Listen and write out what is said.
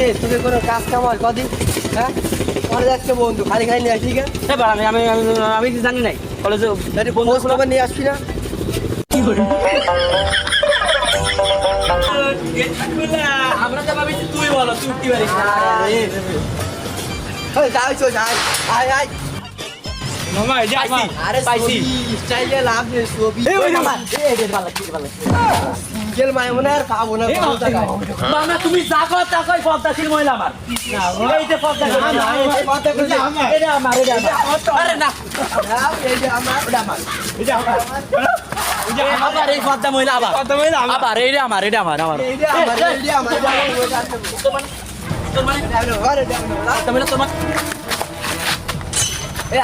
কে তোকে কোনো কাজ কাম হয় কদিন? হ্যাঁ কলেজ আজকে বন্ধু খালি খালি নিয়ে আসি কেন? আমি কিছু জানি নাই কলেজে বন্ধু খবর নিয়ে আসবি না? আমরা তো ভাবি তুই বলো তুই উঠতে পারিস না। যাই চল যাই আয় আয়। মামা এই যে আমার আরে পাইছি স্টাইলে লাভ নেই ছবি। এই ওই মামা এই যে ভালো সিঙ্গেল মায় মনে আর পাবো না এই ভালো জায়গায়। মামা তুমি যা কর তা কই পদ্মাশীল মহিলা আমার এই যে পদ্মা এটা আমার আরে না এই যে আমার এটা আমার আবার এই পদ্মা মহিলা আবার আবার এটা আমার এই যে আমার এই যে আমার তোমার আরে তোমার এই